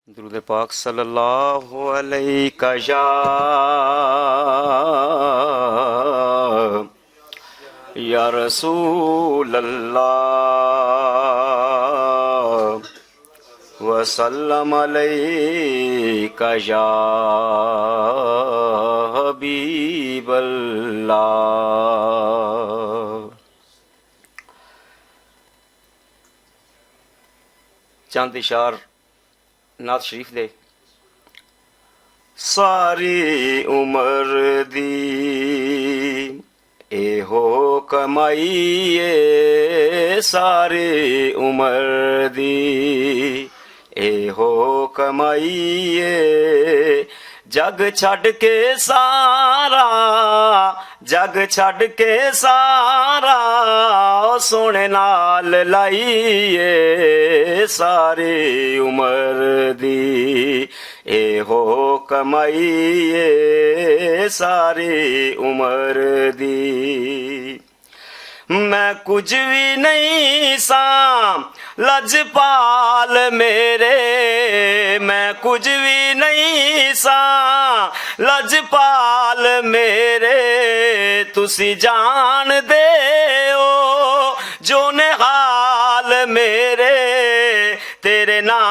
दुरूद पाक सल्लल्लाहु अलैका या रसूल अल्लाह वसल्लम अलैका या हबीब अल्लाह। चंद इशार नात शरीफ दे। सारी उम्र दी एहो कमाईए, सारी उम्र दी एहो कमाईए, जग छड़ के सारा, जग छड़ के सारा सोने नाल लाइए, सारी उम्र दी एहो कमाईए, सारी उम्र दी। मैं कुछ भी नहीं सा लजपाल मेरे, मैं कुछ भी नहीं सा लजपाल मेरे, तुसी जान दे हो जो ने हाल मेरे, तेरे ना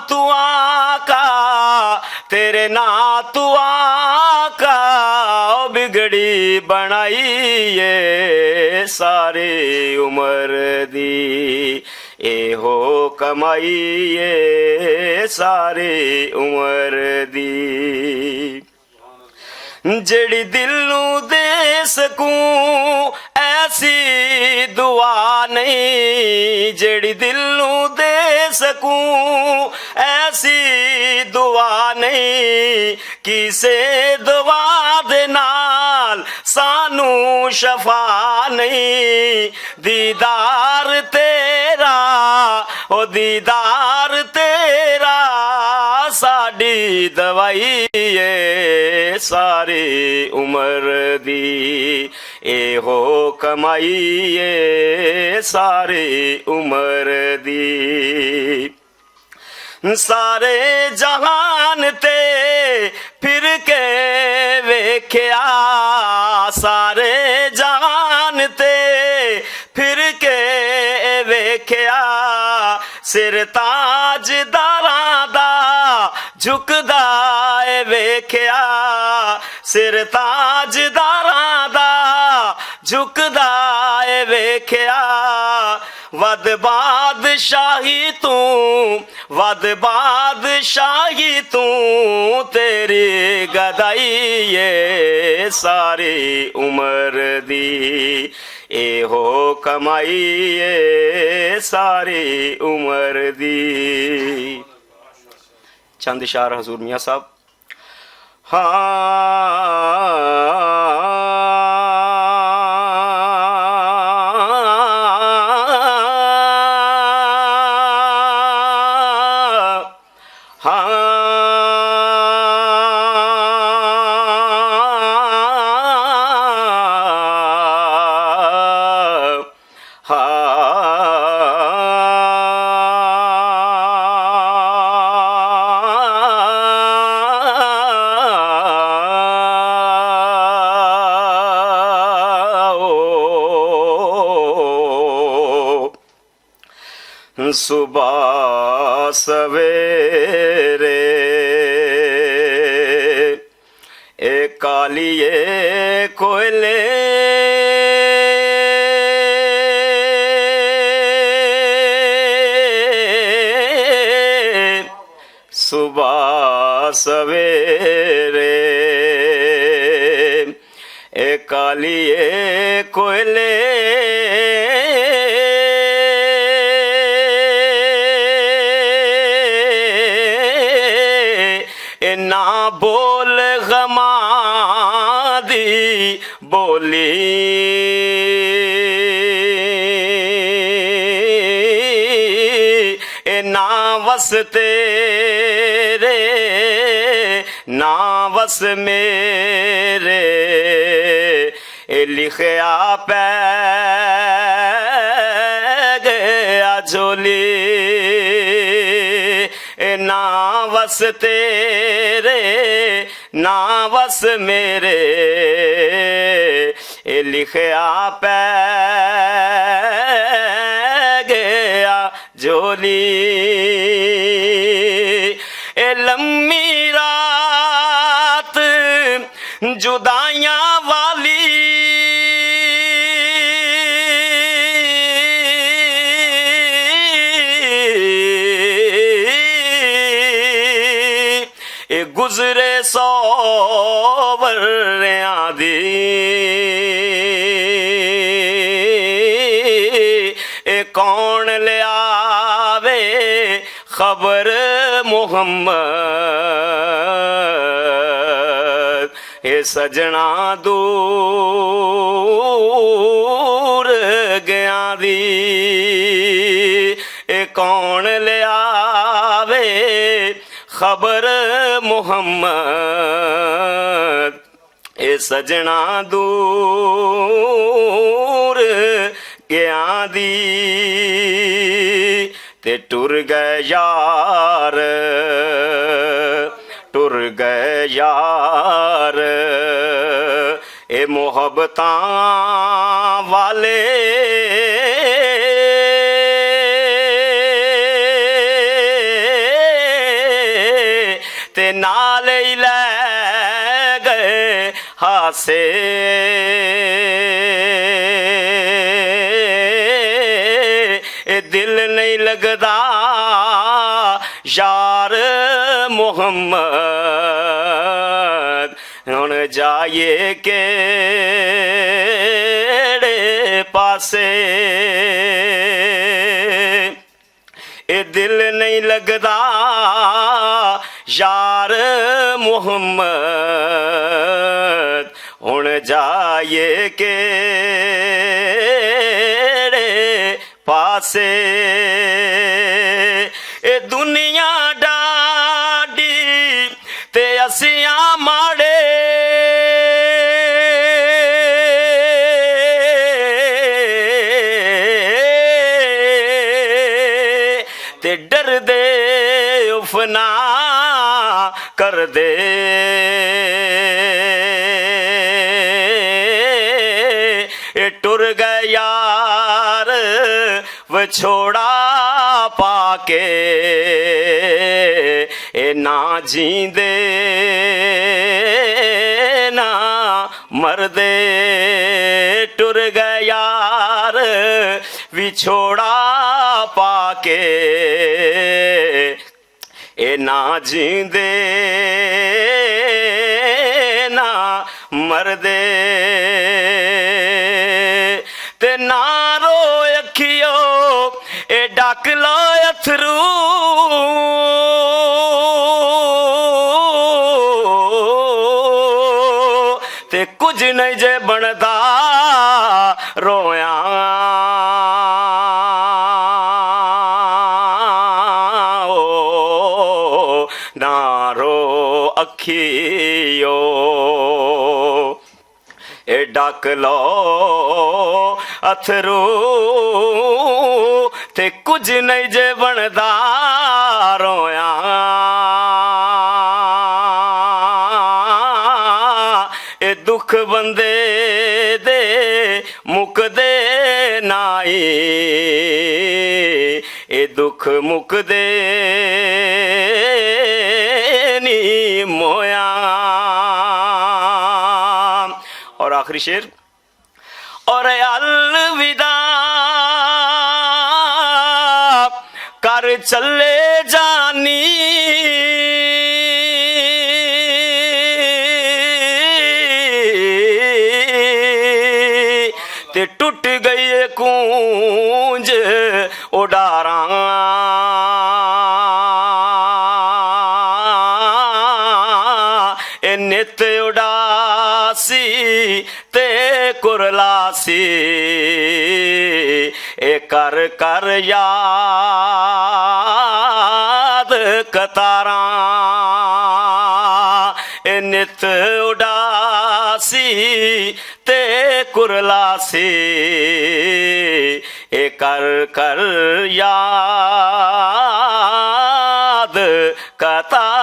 तू आका, तेरे ना तू आका बिगड़ी बनाईए, सारी उम्र दी एहो कमाईए, सारी उम्र दी। जेड़ी दिल नू दे सकूं ऐसी दुआ नहीं, जेड़ी दिल नू दे सकूं ऐसी दुआ नहीं, किसे दुआ दे नाल सानू शफा नहीं, दीदार तेरा ओ दीदार तेरा साडी दवाई है, सारी उम्र दी एहो कमाईए, सारी उम्र दी। सारे जहान ते फिर के वेख्या, सारे जहान ते फिर के वेख्या, सिर ताजदारां दा झुकदा ए वेख्या, सिर ताजदारां दा झुकदा ए वेख्या, वद बादशाही तू, वद बादशाही तू तेरी गदाई ये, सारी उम्र दी एहो कमाईए, सारी उम्र दी। चंद इशार हजूर मियाँ साहब। सुबह सवेरे एक कालिए कोयले, सुबह सवेरे एक कालिए कोयले, ना बोल गमा दी बोली, ना वस तेरे ना वस मेरे, लिखया पै गया झोली, ना बस तेरे ना बस मेरे ए लिखया पै गया झोली ए लम्मी रात जुदाइयां वाली गुजरे 100 वर्रियां दी कौन लियावे खबर मुहम्मद ए सजना दूर गया दी कौन लियावे खबर मुहम्मद ए सजना दूर गया दी ते टुर गए यार टुर गए यार ए मोहब्बतां वाले ते नाल ही लै गए हासे दिल नहीं लगदा यार मुहम्मद हुण जाइए केड़े पासे ए दिल नहीं लगदा यार मुहम्मद हुण जाइए केड़े पासे ए दुनिया डाडी ते असियां माड़े ते डर दे उफना कर दे टुर गए यार विछोड़ा पाके ए ना जींदे ना मरदे टुर गए यार विछोड़ा पाके ए ना जींदे ना मरदे ते ना रो अखियो ए डक लो अथरू ते कुछ नहीं जे बनदा रोया ना रो अखियो ए डक लो अथरू ते कुछ नहीं जे बनदा रोया ए दुख बंदे दे मुकदे नाई ए दुख मुकदे नी मोया। और आखिरी शेर और अलविदा कर चले जानी ते टूट गई कूंज उडारा ए नित उडासी ते कुरलासी ए कर कर याद कतारा ए नित उडासी ते कुरलासी ए कर कर याद कतारा।